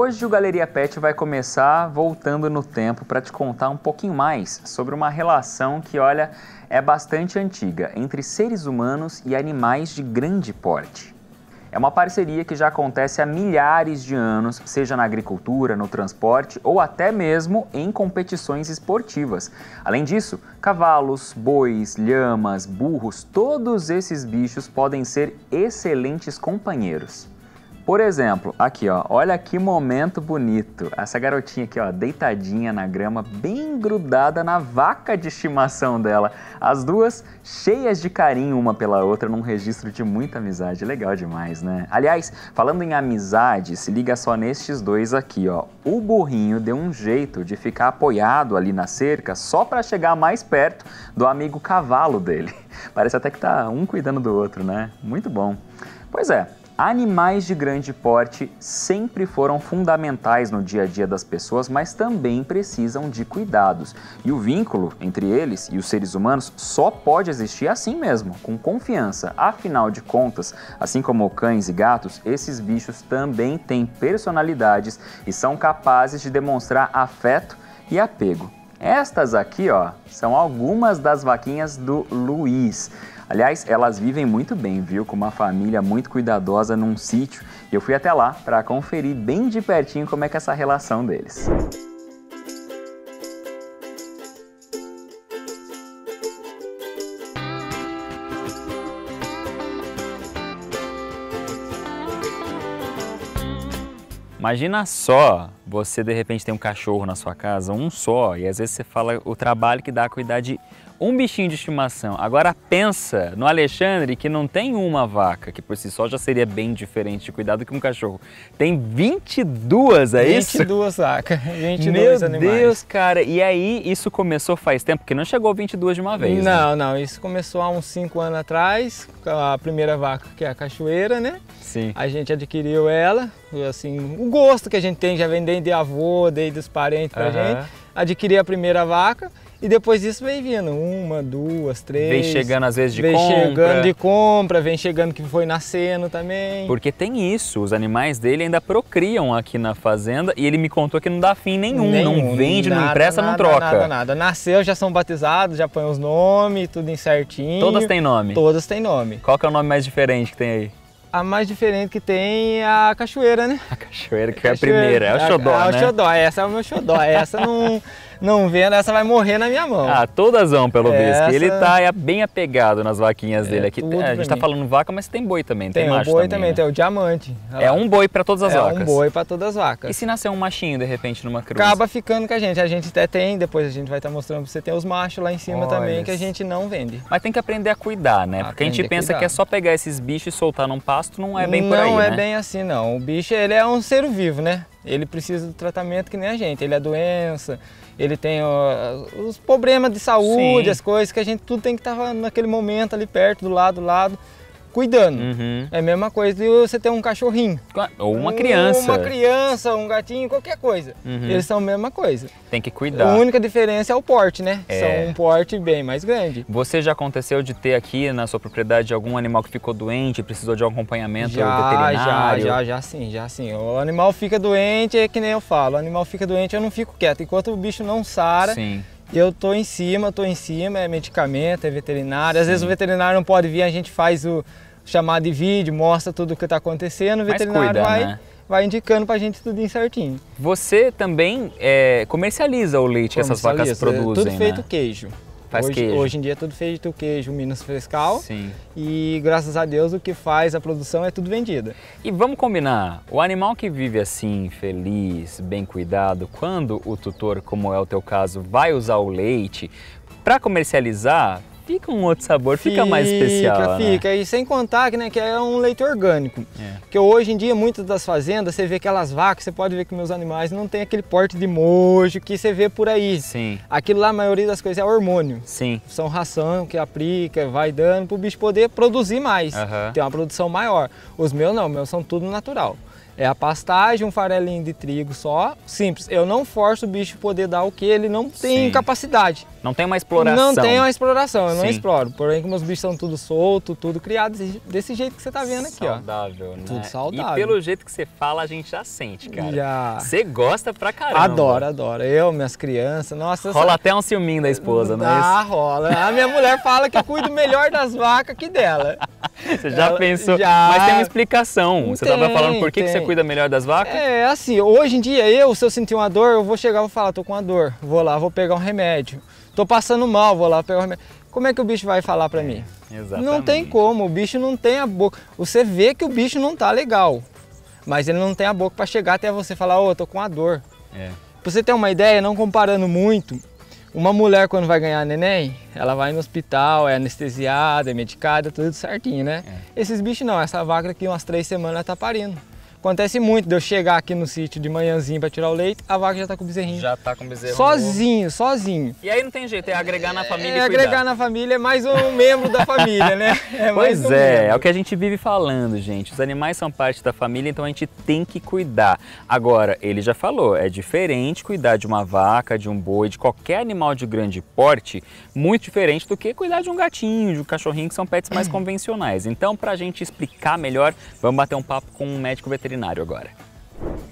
Hoje o Galeria Pet vai começar voltando no tempo para te contar um pouquinho mais sobre uma relação que, olha, é bastante antiga entre seres humanos e animais de grande porte. É uma parceria que já acontece há milhares de anos, seja na agricultura, no transporte ou até mesmo em competições esportivas. Além disso, cavalos, bois, lhamas, burros, todos esses bichos podem ser excelentes companheiros. Por exemplo, aqui ó, olha que momento bonito. Essa garotinha aqui ó, deitadinha na grama, bem grudada na vaca de estimação dela. As duas cheias de carinho uma pela outra num registro de muita amizade. Legal demais, né? Aliás, falando em amizade, se liga só nestes dois aqui ó. O burrinho deu um jeito de ficar apoiado ali na cerca só para chegar mais perto do amigo cavalo dele. Parece até que tá um cuidando do outro, né? Muito bom. Pois é. Animais de grande porte sempre foram fundamentais no dia a dia das pessoas, mas também precisam de cuidados. E o vínculo entre eles e os seres humanos só pode existir assim mesmo, com confiança. Afinal de contas, assim como cães e gatos, esses bichos também têm personalidades e são capazes de demonstrar afeto e apego. Estas aqui, ó, são algumas das vaquinhas do Luiz. Aliás, elas vivem muito bem, viu? Com uma família muito cuidadosa num sítio. E eu fui até lá para conferir bem de pertinho como é que é essa relação deles. Imagina só, você de repente tem um cachorro na sua casa, um só, e às vezes você fala o trabalho que dá cuidar de um bichinho de estimação. Agora pensa no Alexandre, que não tem uma vaca, que por si só já seria bem diferente de cuidar do que um cachorro. Tem 22, é isso? 22 vacas, 22 animais. Meu Deus, cara, e aí isso começou faz tempo, porque não chegou 22 de uma vez, Não, né? não, isso começou há uns 5 anos atrás, a primeira vaca, que é a cachoeira, né? Sim. A gente adquiriu ela, assim, o gosto que a gente tem, já vem desde avô, desde os parentes pra gente. Adquiri a primeira vaca e depois disso vem vindo, 1, 2, 3. Vem chegando às vezes de compra. compra. Vem chegando de compra, vem chegando que foi nascendo também. Porque tem isso, os animais dele ainda procriam aqui na fazenda e ele me contou que não dá fim nenhum, não vende, nada, não empresta, nada, não troca. Nada. Nasceu, já são batizados, já põe os nomes, tudo em certinho. Todas têm nome? Todas têm nome. Qual que é o nome mais diferente que tem aí? A mais diferente que tem é a cachoeira, né? A cachoeira, que é a primeira, é o xodó, né? É o xodó, essa é o meu xodó. Essa não vendo, essa vai morrer na minha mão. Ah, todas vão pelo visto. Ele tá bem apegado nas vaquinhas dele aqui. A gente tá falando vaca, mas tem boi também, tem macho boi também, né? tem o diamante. É um boi para todas as vacas? É um boi para todas as vacas. E se nascer um machinho, de repente, numa cruz? Acaba ficando com a gente até tem, depois a gente vai estar mostrando pra você, tem os machos lá em cima também, que a gente não vende. Mas tem que aprender a cuidar, né? Porque a gente pensa que é só pegar esses bichos e soltar num pasto, não é bem por aí, Não é né? bem assim, não. O bicho, ele é um ser vivo, né? Ele precisa do tratamento que nem a gente. Ele é doença, ele tem os problemas de saúde, as coisas que a gente tudo tem que estar naquele momento ali perto, do lado, cuidando. É a mesma coisa de você ter um cachorrinho. Ou uma criança. Uma criança, um gatinho, qualquer coisa. Eles são a mesma coisa. Tem que cuidar. A única diferença é o porte, né? São um porte bem mais grande. Você já aconteceu de ter aqui na sua propriedade algum animal que ficou doente, precisou de um acompanhamento veterinário? Já sim. O animal fica doente, é que nem eu falo. O animal fica doente, eu não fico quieto. Enquanto o bicho não sara, eu tô em cima, é medicamento, é veterinário. Às vezes o veterinário não pode vir, a gente faz o chamado de vídeo, mostra tudo o que está acontecendo, o veterinário vai indicando pra gente tudo certinho. Você também comercializa o leite que essas vacas produzem, tudo feito queijo. Queijo. Hoje em dia é tudo feito queijo Minas Frescal. Sim. E graças a Deus o que faz a produção é tudo vendido. E vamos combinar, o animal que vive assim, feliz, bem cuidado, quando o tutor, como é o teu caso, vai usar o leite para comercializar, fica um outro sabor, fica mais especial. Fica, né? E sem contar que é um leite orgânico. Porque hoje em dia, muitas das fazendas, você vê aquelas vacas, você pode ver que meus animais não tem aquele porte de mojo que você vê por aí. Sim. Aquilo lá, a maioria das coisas é hormônio. Sim. São ração que aplica, vai dando para o bicho poder produzir mais, ter uma produção maior. Os meus não, meus são tudo natural. É a pastagem, um farelinho de trigo só, simples. Eu não forço o bicho poder dar o que ele não tem capacidade. Não tem uma exploração. Não tem uma exploração, eu não exploro. Porém, como os bichos são tudo solto, tudo criado desse jeito que você tá vendo aqui, ó. Saudável, né? Tudo saudável. E pelo jeito que você fala, a gente já sente, cara. Já. Você gosta pra caramba. Adoro, adoro. Eu, minhas crianças, nossa... Rola até um ciúminho da esposa, não é isso? Ah, rola. A minha mulher fala que eu cuido melhor das vacas que dela. Você já pensou? Já... Mas tem uma explicação. Você tava falando por que você cuida melhor das vacas? É, assim, hoje em dia se eu sentir uma dor, eu vou chegar e vou falar, tô com uma dor. Vou lá, vou pegar um remédio. Tô passando mal, vou lá pegar um remédio. Como é que o bicho vai falar pra mim? Exatamente. Não tem como, o bicho não tem a boca. Você vê que o bicho não tá legal, mas ele não tem a boca pra chegar até você e falar, ô, tô com uma dor. Pra você ter uma ideia, não comparando muito, uma mulher quando vai ganhar neném, ela vai no hospital, é anestesiada, é medicada, tudo certinho, né? Esses bichos não, essa vaca daqui umas 3 semanas ela tá parindo. Acontece muito de eu chegar aqui no sítio de manhãzinho para tirar o leite, a vaca já tá com o bezerrinho. Já tá com o bezerro sozinho, sozinho. E aí não tem jeito, é agregar na família e cuidar. Agregar na família é mais um membro da família, né? Pois é o que a gente vive falando, gente. Os animais são parte da família, então a gente tem que cuidar. Agora, ele já falou, é diferente cuidar de uma vaca, de um boi, de qualquer animal de grande porte, muito diferente do que cuidar de um gatinho, de um cachorrinho, que são pets mais convencionais. Então, pra gente explicar melhor, vamos bater um papo com um médico veterinário agora.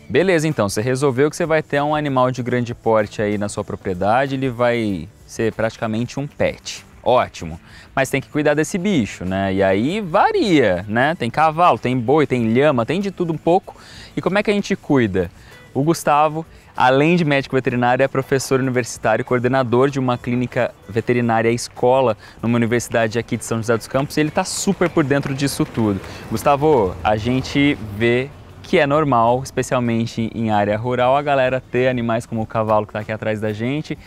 Beleza, então, você resolveu que você vai ter um animal de grande porte aí na sua propriedade, ele vai ser praticamente um pet. Ótimo, mas tem que cuidar desse bicho, né? E aí varia, né? Tem cavalo, tem boi, tem lhama, tem de tudo um pouco. E como é que a gente cuida? O Gustavo, além de médico veterinário, é professor universitário, coordenador de uma clínica veterinária escola numa universidade aqui de São José dos Campos, e ele está super por dentro disso tudo. Gustavo, a gente vê que é normal, especialmente em área rural, a galera ter animais como o cavalo que está aqui atrás da gente,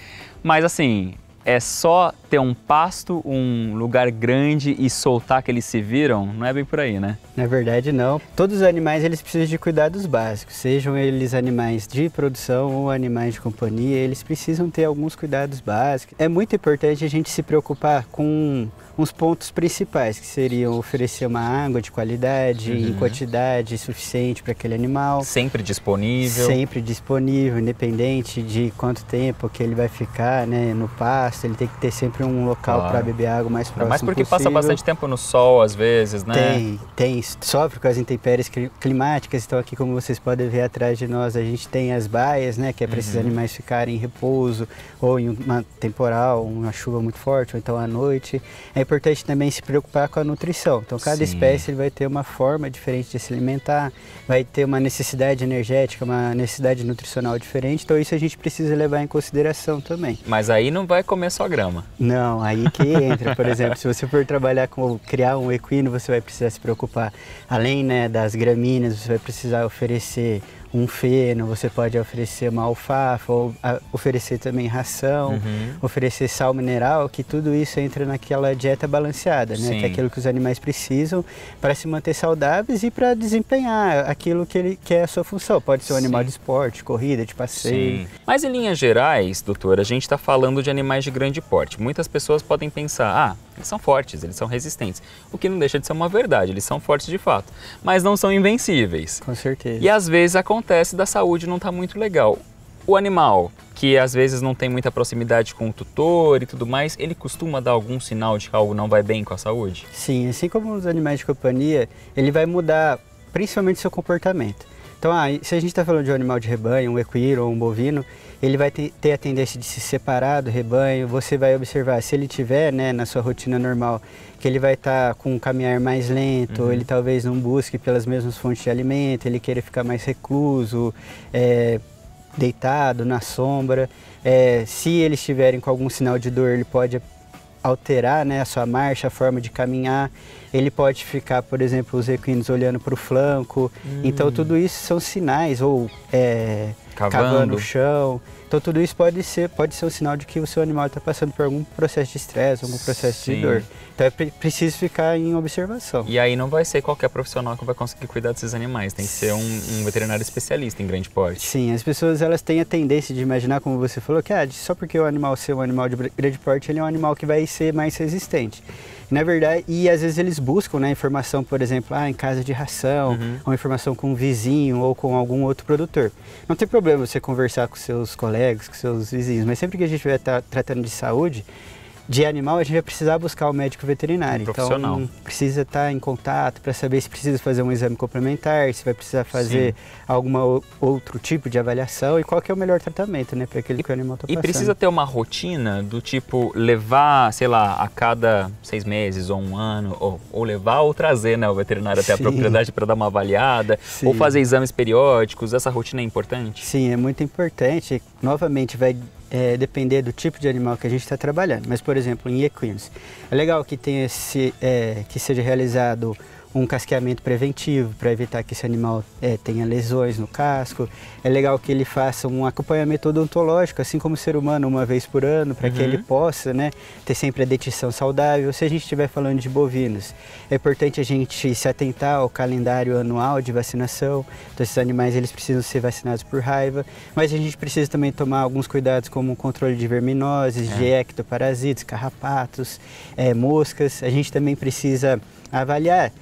mas assim, é só ter um pasto, um lugar grande e soltar que eles se viram? Não é bem por aí, né? Na verdade, não. Todos os animais eles precisam de cuidados básicos, sejam eles animais de produção ou animais de companhia, eles precisam ter alguns cuidados básicos. É muito importante a gente se preocupar com uns pontos principais, que seriam oferecer uma água de qualidade, em quantidade suficiente para aquele animal. Sempre disponível. Sempre disponível, independente de quanto tempo que ele vai ficar, né, no pasto, ele tem que ter sempre um local para beber água mais próximo Mas porque possível. passa bastante tempo no sol às vezes, né? Tem, sofre com as intempéries climáticas, então aqui como vocês podem ver atrás de nós, a gente tem as baias, né, que é para esses animais ficarem em repouso, ou em uma temporal, uma chuva muito forte, ou então à noite. É importante também se preocupar com a nutrição, então cada espécie ele vai ter uma forma diferente de se alimentar, vai ter uma necessidade energética, uma necessidade nutricional diferente, então isso a gente precisa levar em consideração também. Mas aí não vai comer só grama. Não, aí que entra, por exemplo, se você for trabalhar com criar um equino, você vai precisar se preocupar, além, né, das gramíneas, você vai precisar oferecer um feno, você pode oferecer uma alfafa, ou oferecer também ração, oferecer sal mineral, que tudo isso entra naquela dieta balanceada, né? Que é aquilo que os animais precisam para se manter saudáveis e para desempenhar aquilo que é a sua função. Pode ser um animal de esporte, corrida, de passeio. Mas em linhas gerais, doutor, a gente está falando de animais de grande porte. Muitas pessoas podem pensar, eles são fortes, eles são resistentes. O que não deixa de ser uma verdade, eles são fortes de fato, mas não são invencíveis. Com certeza. E às vezes acontece da saúde não estar muito legal. O animal, que às vezes não tem muita proximidade com o tutor e tudo mais, ele costuma dar algum sinal de que algo não vai bem com a saúde? Sim, assim como os animais de companhia, ele vai mudar principalmente seu comportamento. Então, se a gente está falando de um animal de rebanho, um equino ou um bovino, ele vai ter a tendência de se separar do rebanho. Você vai observar, se ele tiver, né, na sua rotina normal, que ele vai estar com um caminhar mais lento, ele talvez não busque pelas mesmas fontes de alimento, ele queira ficar mais recluso, deitado na sombra. Se eles estiverem com algum sinal de dor, ele pode alterar, né, a sua marcha, a forma de caminhar. Ele pode ficar, por exemplo, os equinos olhando para o flanco. Então tudo isso são sinais, ou cavando o chão. Então tudo isso pode ser um sinal de que o seu animal está passando por algum processo de estresse, algum processo de dor. Então é preciso ficar em observação. E aí não vai ser qualquer profissional que vai conseguir cuidar desses animais, tem que ser um veterinário especialista em grande porte. Sim, as pessoas elas têm a tendência de imaginar, como você falou, que só porque o animal ser um animal de grande porte, ele é um animal que vai ser mais resistente. Na verdade, e às vezes eles buscam, né, informação, por exemplo, em casa de ração, ou informação com um vizinho ou com algum outro produtor. Não tem problema você conversar com seus colegas, com seus vizinhos, mas sempre que a gente estiver tratando de saúde, de animal, a gente vai precisar buscar o médico veterinário. Profissional. Então, precisa estar em contato para saber se precisa fazer um exame complementar, se vai precisar fazer algum outro tipo de avaliação e qual que é o melhor tratamento, né, para aquele que o animal está passando. E precisa ter uma rotina do tipo levar, sei lá, a cada 6 meses ou 1 ano, ou levar ou trazer, né, o veterinário até a propriedade para dar uma avaliada, ou fazer exames periódicos. Essa rotina é importante? Sim, é muito importante. Novamente, vai depender do tipo de animal que a gente está trabalhando. Mas, por exemplo, em equinos, é legal que tenha que seja realizado um casqueamento preventivo para evitar que esse animal tenha lesões no casco. É legal que ele faça um acompanhamento odontológico, assim como o ser humano, 1 vez por ano, para que ele possa, né, ter sempre a dentição saudável. Se a gente estiver falando de bovinos, é importante a gente se atentar ao calendário anual de vacinação. Então, esses animais eles precisam ser vacinados por raiva, mas a gente precisa também tomar alguns cuidados, como o controle de verminoses, de ectoparasitas, carrapatos, moscas. A gente também precisa avaliar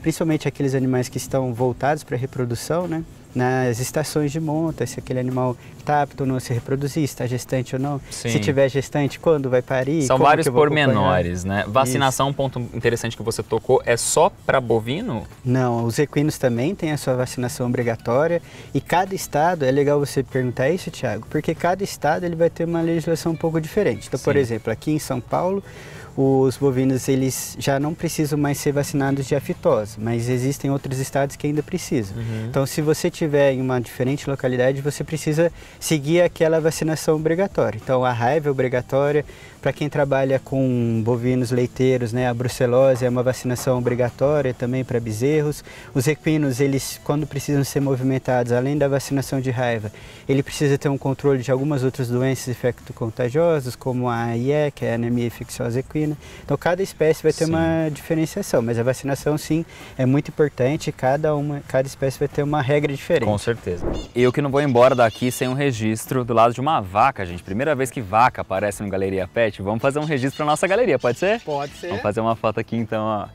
principalmente aqueles animais que estão voltados para a reprodução, né? Nas estações de monta, se aquele animal está apto ou não a se reproduzir, está gestante ou não. Sim. Se tiver gestante, quando vai parir? São vários pormenores, né? Vacinação, um ponto interessante que você tocou, é só para bovino? Não, os equinos também têm a sua vacinação obrigatória e cada estado, é legal você perguntar isso, Thiago, porque cada estado ele vai ter uma legislação um pouco diferente. Então, por exemplo, aqui em São Paulo, os bovinos eles já não precisam mais ser vacinados de aftose, mas existem outros estados que ainda precisam. Então, se você tiver em uma diferente localidade, você precisa seguir aquela vacinação obrigatória. Então, a raiva é obrigatória. Para quem trabalha com bovinos leiteiros, né, a brucelose é uma vacinação obrigatória também para bezerros. Os equinos, eles, quando precisam ser movimentados, além da vacinação de raiva, ele precisa ter um controle de algumas outras doenças infecto-contagiosas, como a AIE, que é a anemia infecciosa equina. Então, cada espécie vai ter uma diferenciação, mas a vacinação, sim, é muito importante. Cada espécie vai ter uma regra diferente. Com certeza. Eu que não vou embora daqui sem um registro do lado de uma vaca, gente. Primeira vez que vaca aparece no Galeria Pet. Vamos fazer um registro para nossa galeria, pode ser? Pode ser. Vamos fazer uma foto aqui então, ó.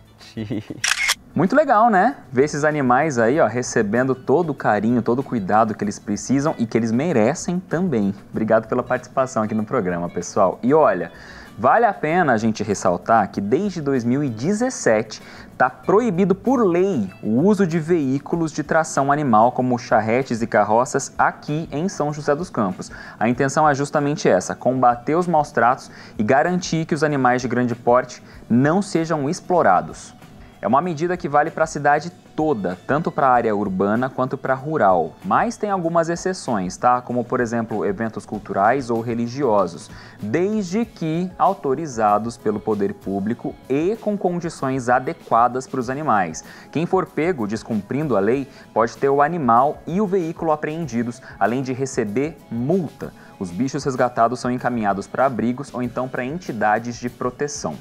Muito legal, né? Ver esses animais aí, ó, recebendo todo o carinho, todo o cuidado que eles precisam e que eles merecem também. Obrigado pela participação aqui no programa, pessoal. E olha, vale a pena a gente ressaltar que desde 2017 está proibido por lei o uso de veículos de tração animal como charretes e carroças aqui em São José dos Campos. A intenção é justamente essa, combater os maus tratos e garantir que os animais de grande porte não sejam explorados. É uma medida que vale para a cidade toda, tanto para a área urbana quanto para a rural, mas tem algumas exceções, tá? Como, por exemplo, eventos culturais ou religiosos, desde que autorizados pelo poder público e com condições adequadas para os animais. Quem for pego descumprindo a lei pode ter o animal e o veículo apreendidos, além de receber multa. Os bichos resgatados são encaminhados para abrigos ou então para entidades de proteção.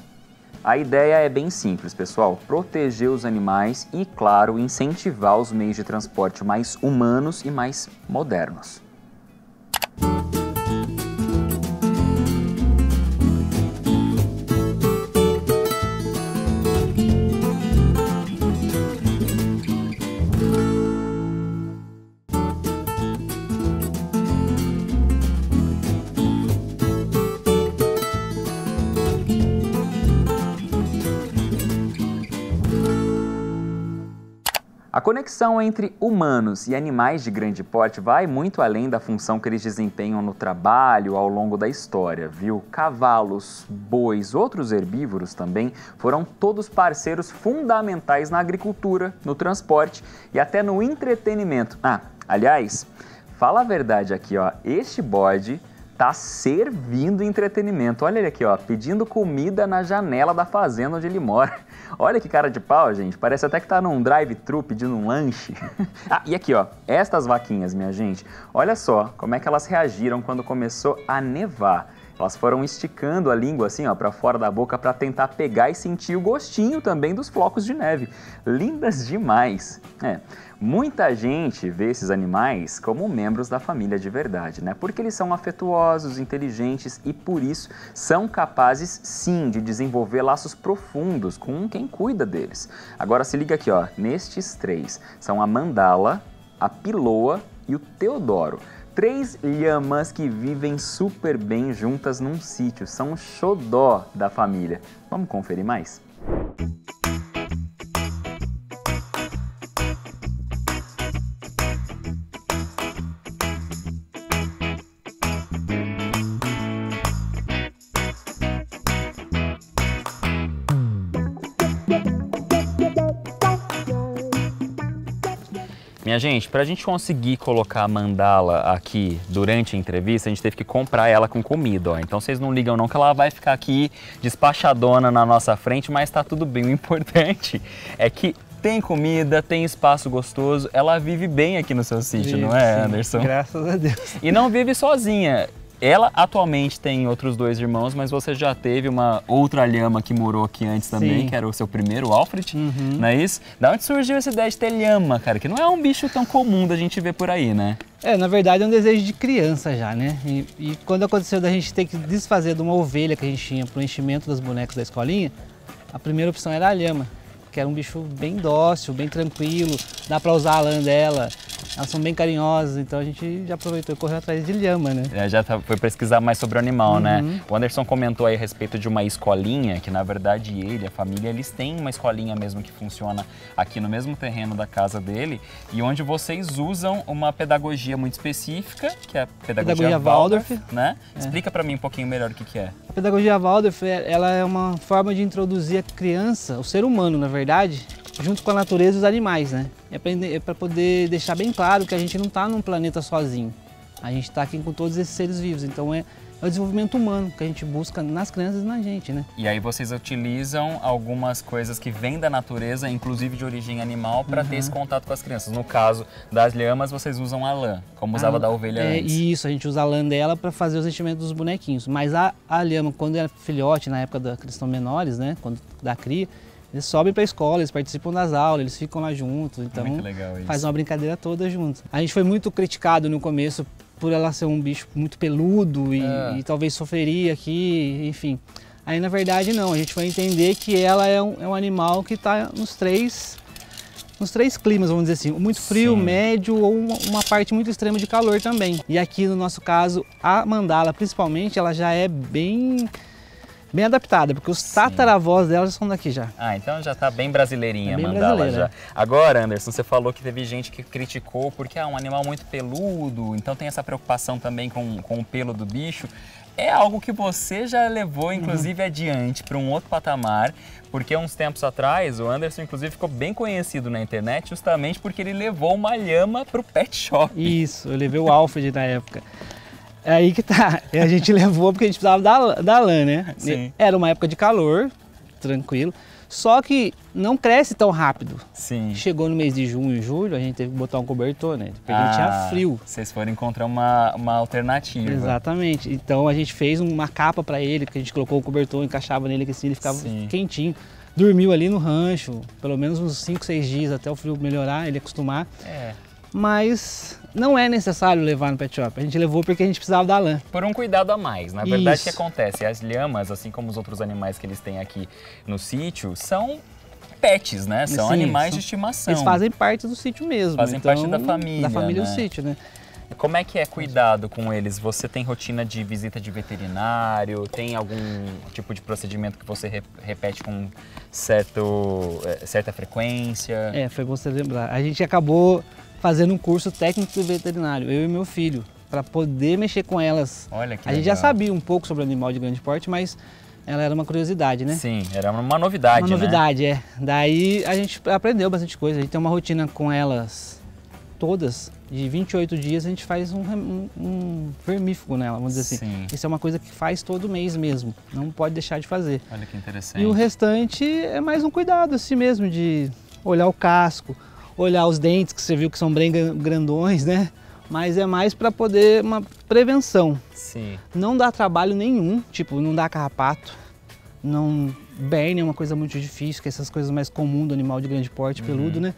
A ideia é bem simples, pessoal, proteger os animais e, claro, incentivar os meios de transporte mais humanos e mais modernos. A conexão entre humanos e animais de grande porte vai muito além da função que eles desempenham no trabalho ao longo da história, viu? Cavalos, bois, outros herbívoros também foram todos parceiros fundamentais na agricultura, no transporte e até no entretenimento. Aliás, fala a verdade aqui, ó, este bode tá servindo entretenimento. Olha ele aqui, ó, pedindo comida na janela da fazenda onde ele mora. Olha que cara de pau, gente. Parece até que tá num drive-thru pedindo um lanche. E aqui, ó, estas vaquinhas, minha gente, olha só como é que elas reagiram quando começou a nevar. Elas foram esticando a língua assim, ó, para fora da boca para tentar pegar e sentir o gostinho também dos flocos de neve. Lindas demais. Muita gente vê esses animais como membros da família de verdade, né? Porque eles são afetuosos, inteligentes e por isso são capazes sim de desenvolver laços profundos com quem cuida deles. Agora se liga aqui, ó, nestes 3, são a Mandala, a Piloa e o Teodoro. 3 lhamas que vivem super bem juntas num sítio, são o xodó da família. Vamos conferir mais? Minha gente, para a gente conseguir colocar a Mandala aqui durante a entrevista, a gente teve que comprar ela com comida, ó. Então vocês não ligam não que ela vai ficar aqui despachadona na nossa frente, mas tá tudo bem. O importante é que tem comida, tem espaço gostoso, ela vive bem aqui no seu sítio, não é, Anderson? Graças a Deus. E não vive sozinha. Ela atualmente tem outros 2 irmãos, mas você já teve uma outra lhama que morou aqui antes também, que era o seu primeiro, o Alfred, não é isso? Da onde surgiu essa ideia de ter lhama, cara? Que não é um bicho tão comum da gente ver por aí, né? Na verdade é um desejo de criança já, né? E quando aconteceu da gente ter que desfazer de uma ovelha que a gente tinha para o enchimento das bonecas da escolinha, a primeira opção era a lhama, que era um bicho bem dócil, bem tranquilo, dá para usar a lã dela. Elas são bem carinhosas, então a gente já aproveitou e correu atrás de lhama, né? Foi pesquisar mais sobre o animal, né? O Anderson comentou aí a respeito de uma escolinha, que na verdade ele, a família, eles têm uma escolinha mesmo que funciona aqui no mesmo terreno da casa dele, e onde vocês usam uma pedagogia muito específica, que é a pedagogia Waldorf, né? Explica pra mim um pouquinho melhor o que é. A pedagogia Waldorf, ela é uma forma de introduzir a criança, o ser humano, na verdade, junto com a natureza e os animais, né? É para poder deixar bem claro que a gente não está num planeta sozinho. A gente está aqui com todos esses seres vivos, então é o desenvolvimento humano que a gente busca nas crianças e na gente, né? E aí vocês utilizam algumas coisas que vêm da natureza, inclusive de origem animal, para ter esse contato com as crianças. No caso das lhamas, vocês usam a lã, como usava da ovelha antes. Isso, a gente usa a lã dela para fazer os enchimentos dos bonequinhos. Mas a lhama, quando é filhote, na época que eles estão menores, né? Quando da cria, eles sobem para a escola, eles participam das aulas, eles ficam lá juntos, então muito legal isso. Faz uma brincadeira toda junto. A gente foi muito criticado no começo por ela ser um bicho muito peludo e talvez sofreria aqui, enfim. Aí na verdade não, a gente foi entender que ela é um animal que está nos três climas, vamos dizer assim, muito frio, médio ou uma parte muito extrema de calor também. E aqui no nosso caso, a Mandala principalmente, ela já é bem adaptada, porque os tataravós dela já são daqui já. Ah, então já tá bem brasileirinha, bem Mandala brasileira. já. Agora, Anderson, você falou que teve gente que criticou porque é um animal muito peludo, então tem essa preocupação também com o pelo do bicho. É algo que você já levou, inclusive, adiante para um outro patamar, porque uns tempos atrás o Anderson, inclusive, ficou bem conhecido na internet justamente porque ele levou uma lhama para o pet shop. Isso, eu levei o Alfred na época. É aí que tá, a gente levou porque a gente precisava da lã, né? Sim. Era uma época de calor, tranquilo, só que não cresce tão rápido. Sim. Chegou no mês de junho e julho, a gente teve que botar um cobertor, né? Porque a gente tinha frio. Vocês foram encontrar uma alternativa. Exatamente, então a gente fez uma capa para ele, que a gente colocou o cobertor, encaixava nele que assim ele ficava quentinho. Dormiu ali no rancho, pelo menos uns 5, 6 dias até o frio melhorar, ele acostumar. Mas não é necessário levar no pet shop, a gente levou porque a gente precisava da lã. Por um cuidado a mais. Na verdade, o que acontece? As lhamas, assim como os outros animais que eles têm aqui no sítio, são pets, né? São animais de estimação. Eles fazem parte do sítio mesmo. Fazem parte da família, do sítio, né? Como é que é cuidado com eles? Você tem rotina de visita de veterinário? Tem algum tipo de procedimento que você repete com certa frequência? Foi bom você lembrar. A gente acabou fazendo um curso técnico de veterinário, eu e meu filho, para poder mexer com elas. Olha que legal. A gente já sabia um pouco sobre animal de grande porte, mas ela era uma curiosidade, né? Sim, era uma novidade, Uma novidade, Daí a gente aprendeu bastante coisa. A gente tem uma rotina com elas todas, de 28 dias a gente faz um vermífugo nela, vamos dizer assim. Isso é uma coisa que faz todo mês mesmo, não pode deixar de fazer. Olha que interessante. E o restante é mais um cuidado assim mesmo, de olhar o casco, olhar os dentes, que você viu que são bem grandões, né? Mas é mais para poder uma prevenção. Sim. Não dá trabalho nenhum, tipo, não dá carrapato, não berne é uma coisa muito difícil, que é essas coisas mais comuns do animal de grande porte peludo, né?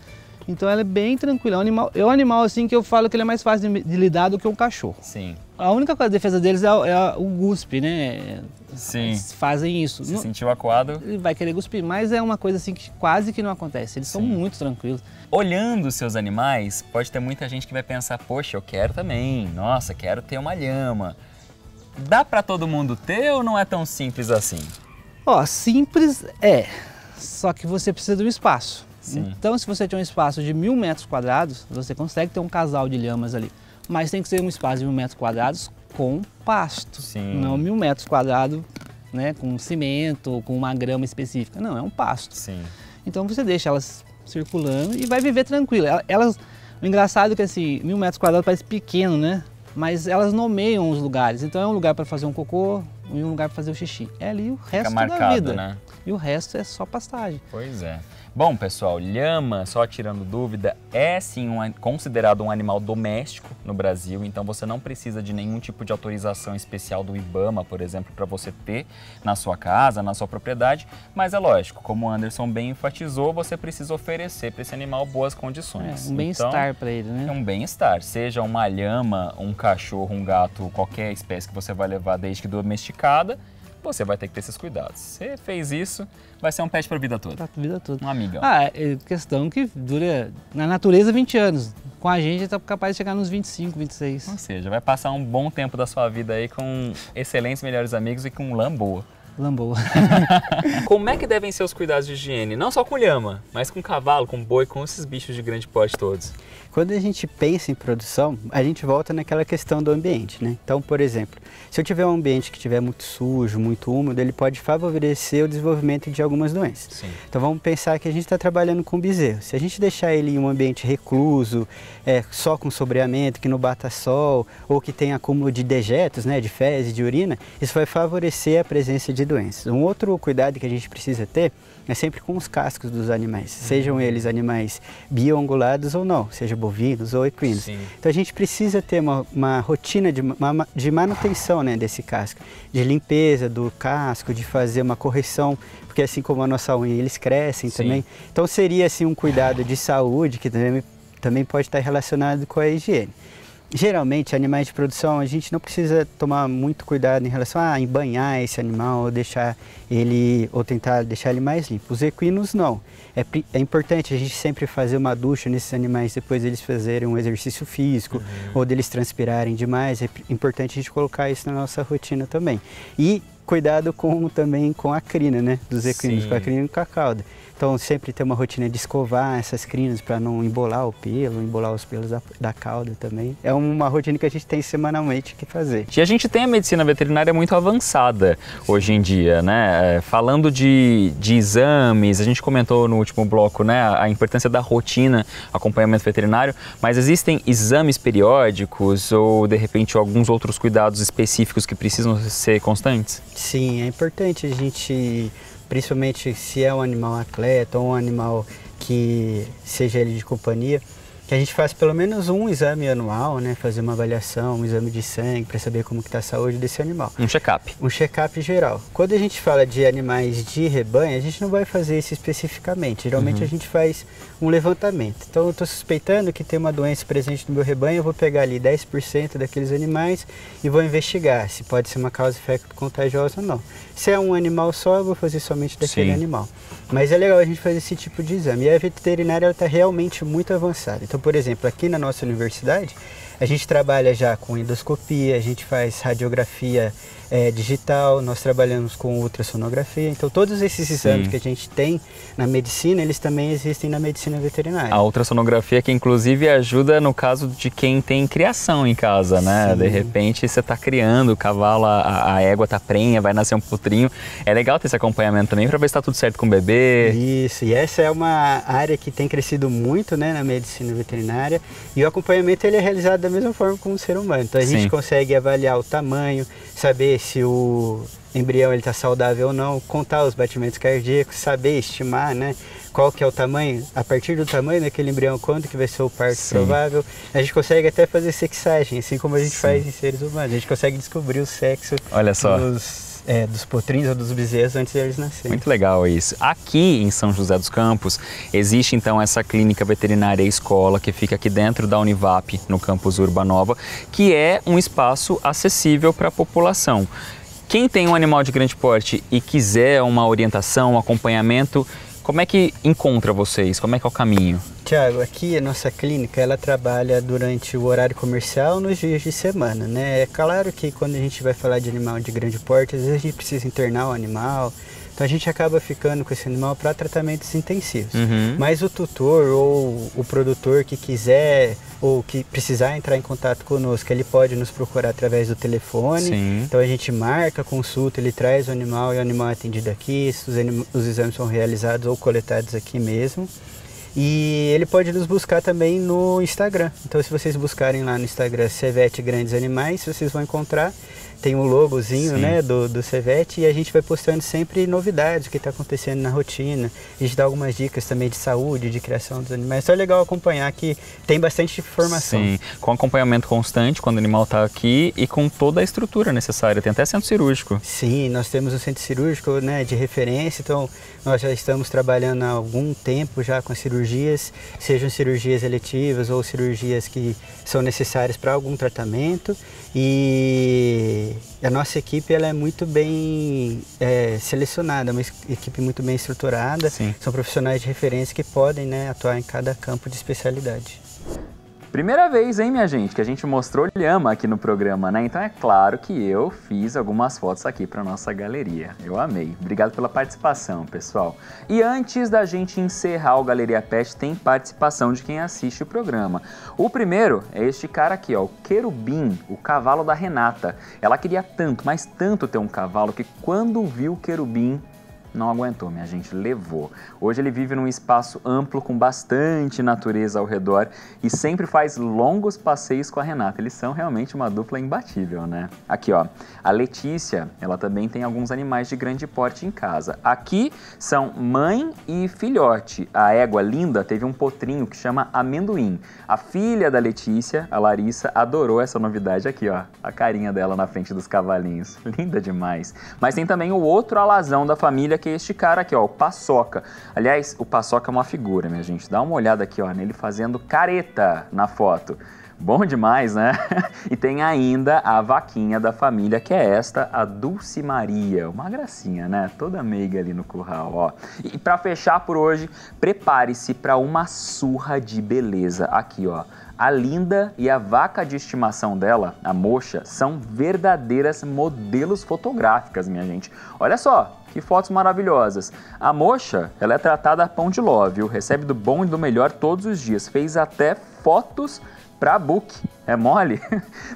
Então ela é bem tranquila. É um animal assim que eu falo que ele é mais fácil de lidar do que um cachorro. Sim. A única coisa, defesa deles é o guspe, né? Sim. Eles fazem isso. Se sentiu acuado, ele vai querer cuspir, mas é uma coisa assim que quase que não acontece. Eles são muito tranquilos. Olhando os seus animais, pode ter muita gente que vai pensar, poxa, eu quero também. Nossa, quero ter uma lhama. Dá para todo mundo ter ou não é tão simples assim? Ó, simples é, só que você precisa de um espaço. Sim. Então, se você tem um espaço de 1000 metros quadrados, você consegue ter um casal de lhamas ali. Mas tem que ser um espaço de 1000 metros quadrados com pasto. Sim. Não 1000 metros quadrados, né, com cimento, com uma grama específica. Não, é um pasto. Sim. Então você deixa elas circulando e vai viver tranquilo. O engraçado é que assim, 1000 metros quadrados parece pequeno, né? Mas elas nomeiam os lugares. Então é um lugar para fazer um cocô e um lugar para fazer o xixi. É ali o resto marcado, da vida. Né? E o resto é só pastagem. Pois é. Bom, pessoal, lhama, só tirando dúvida, é sim considerado um animal doméstico no Brasil, então você não precisa de nenhum tipo de autorização especial do IBAMA, por exemplo, para você ter na sua casa, na sua propriedade, mas é lógico, como o Anderson bem enfatizou, você precisa oferecer para esse animal boas condições. Um bem-estar para ele, né? É um bem-estar, seja uma lhama, um cachorro, um gato, qualquer espécie que você vai levar desde que domesticada, você vai ter que ter esses cuidados. Você fez isso, vai ser um pet para a vida toda. Para a vida toda. Um amigão. É questão que dura, na natureza, 20 anos. Com a gente, está capaz de chegar nos 25, 26. Ou seja, vai passar um bom tempo da sua vida aí com excelentes melhores amigos e com um lã boa. Lamboa. Como é que devem ser os cuidados de higiene? Não só com lhama, mas com cavalo, com boi, com esses bichos de grande porte todos. Quando a gente pensa em produção, a gente volta naquela questão do ambiente, né? Então, por exemplo, se eu tiver um ambiente que estiver muito sujo, muito úmido, ele pode favorecer o desenvolvimento de algumas doenças. Sim. Então vamos pensar que a gente está trabalhando com bezerro. Se a gente deixar ele em um ambiente recluso, só com sombreamento, que não bata sol, ou que tem acúmulo de dejetos, né, de fezes, de urina, isso vai favorecer a presença de doenças. Um outro cuidado que a gente precisa ter é sempre com os cascos dos animais, sejam eles animais bioangulados ou não, seja bovinos ou equinos. Sim. Então a gente precisa ter uma rotina de manutenção, né, desse casco, de limpeza do casco, de fazer uma correção, porque assim como a nossa unha, eles crescem também. Então seria assim um cuidado de saúde que também pode estar relacionado com a higiene. Geralmente, animais de produção, a gente não precisa tomar muito cuidado em relação a banhar esse animal ou tentar deixar ele mais limpo. Os equinos não. É importante a gente sempre fazer uma ducha nesses animais depois deles fazerem um exercício físico ou deles transpirarem demais. É importante a gente colocar isso na nossa rotina também. E cuidado também com a crina, né, dos equinos, com a crina e com a cauda. Então sempre ter uma rotina de escovar essas crinas para não embolar o pelo, embolar os pelos da cauda também. É uma rotina que a gente tem semanalmente que fazer. E a gente tem a medicina veterinária muito avançada hoje em dia, né? Falando de exames, a gente comentou no último bloco, né, a importância da rotina, acompanhamento veterinário, mas existem exames periódicos ou de repente alguns outros cuidados específicos que precisam ser constantes? Sim, é importante a gente, principalmente se é um animal atleta ou um animal que seja ele de companhia, que a gente faça pelo menos um exame anual, né? Fazer uma avaliação, um exame de sangue para saber como está a saúde desse animal. Um check-up. Um check-up geral. Quando a gente fala de animais de rebanho, a gente não vai fazer isso especificamente. Geralmente a gente faz um levantamento. Então eu estou suspeitando que tem uma doença presente no meu rebanho, eu vou pegar ali 10% daqueles animais e vou investigar se pode ser uma causa infecto-contagiosa ou não. Se é um animal só, eu vou fazer somente daquele animal. Mas é legal a gente fazer esse tipo de exame. E a veterinária está realmente muito avançada. Então, por exemplo, aqui na nossa universidade, a gente trabalha já com endoscopia, a gente faz radiografia digital, nós trabalhamos com ultrassonografia. Então, todos esses exames que a gente tem na medicina, eles também existem na medicina veterinária. A ultrassonografia que, inclusive, ajuda no caso de quem tem criação em casa, né? Sim. De repente, você está criando o cavalo, a égua está prenha, vai nascer um potrinho. É legal ter esse acompanhamento também para ver se está tudo certo com o bebê. Isso, e essa é uma área que tem crescido muito, né, na medicina veterinária. E o acompanhamento ele é realizado da mesma forma como o ser humano. Então, a gente consegue avaliar o tamanho, saber se o embrião está saudável ou não, contar os batimentos cardíacos, saber estimar, né, qual que é o tamanho, a partir do tamanho daquele embrião, quando que vai ser o parto provável. A gente consegue até fazer sexagem, assim como a gente faz em seres humanos. A gente consegue descobrir o sexo dos potrinhos ou dos bezerros antes deles nascerem. Muito legal isso. Aqui em São José dos Campos, existe então essa clínica veterinária escola que fica aqui dentro da Univap, no campus Urbanova, que é um espaço acessível para a população. Quem tem um animal de grande porte e quiser uma orientação, um acompanhamento, como é que encontra vocês? Como é que é o caminho? Tiago, aqui a nossa clínica, ela trabalha durante o horário comercial nos dias de semana, né? É claro que quando a gente vai falar de animal de grande porte, às vezes a gente precisa internar o animal, então a gente acaba ficando com esse animal para tratamentos intensivos. Mas o tutor ou o produtor que quiser ou que precisar entrar em contato conosco, ele pode nos procurar através do telefone. Sim. Então a gente marca a consulta, ele traz o animal e o animal é atendido aqui, os exames são realizados ou coletados aqui mesmo. E ele pode nos buscar também no Instagram. Então se vocês buscarem lá no Instagram Cevette Grandes Animais, vocês vão encontrar. Tem um logozinho, né, do Cevette, e a gente vai postando sempre novidades, o que está acontecendo na rotina. A gente dá algumas dicas também de saúde, de criação dos animais. Então é legal acompanhar que tem bastante informação. Sim, com acompanhamento constante quando o animal está aqui e com toda a estrutura necessária. Tem até centro cirúrgico. Sim, nós temos um centro cirúrgico, né, de referência, então nós já estamos trabalhando há algum tempo já com cirurgias, sejam cirurgias eletivas ou cirurgias que são necessárias para algum tratamento. E a nossa equipe ela é muito bem selecionada, uma equipe muito bem estruturada. Sim. São profissionais de referência que podem, né, atuar em cada campo de especialidade. Primeira vez, hein, minha gente, que a gente mostrou lhama aqui no programa, né? Então é claro que eu fiz algumas fotos aqui para nossa galeria. Eu amei. Obrigado pela participação, pessoal. E antes da gente encerrar o Galeria Pet, tem participação de quem assiste o programa. O primeiro é este cara aqui, ó, o Querubim, o cavalo da Renata. Ela queria tanto, mas tanto ter um cavalo que quando viu o Querubim, não aguentou, minha gente, levou. Hoje ele vive num espaço amplo com bastante natureza ao redor e sempre faz longos passeios com a Renata. Eles são realmente uma dupla imbatível, né? Aqui, ó, a Letícia, ela também tem alguns animais de grande porte em casa. Aqui são mãe e filhote. A égua linda teve um potrinho que chama Amendoim. A filha da Letícia, a Larissa, adorou essa novidade aqui, ó, a carinha dela na frente dos cavalinhos. Linda demais. Mas tem também o outro alazão da família, que é este cara aqui, ó, o Paçoca. Aliás, o Paçoca é uma figura, minha gente. Dá uma olhada aqui, ó, nele fazendo careta na foto. Bom demais, né? E tem ainda a vaquinha da família, que é esta, a Dulce Maria. Uma gracinha, né? Toda meiga ali no curral, ó. E para fechar por hoje, prepare-se para uma surra de beleza. Aqui, ó. A Linda e a vaca de estimação dela, a Mocha, são verdadeiras modelos fotográficas, minha gente. Olha só, que fotos maravilhosas. A Mocha, ela é tratada a pão de ló, viu? Recebe do bom e do melhor todos os dias. Fez até fotos pra book. É mole?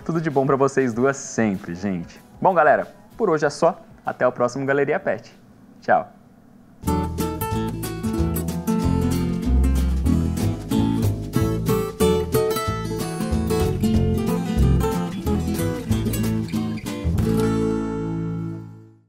Tudo de bom pra vocês duas sempre, gente. Bom, galera, por hoje é só. Até o próximo Galeria Pet. Tchau.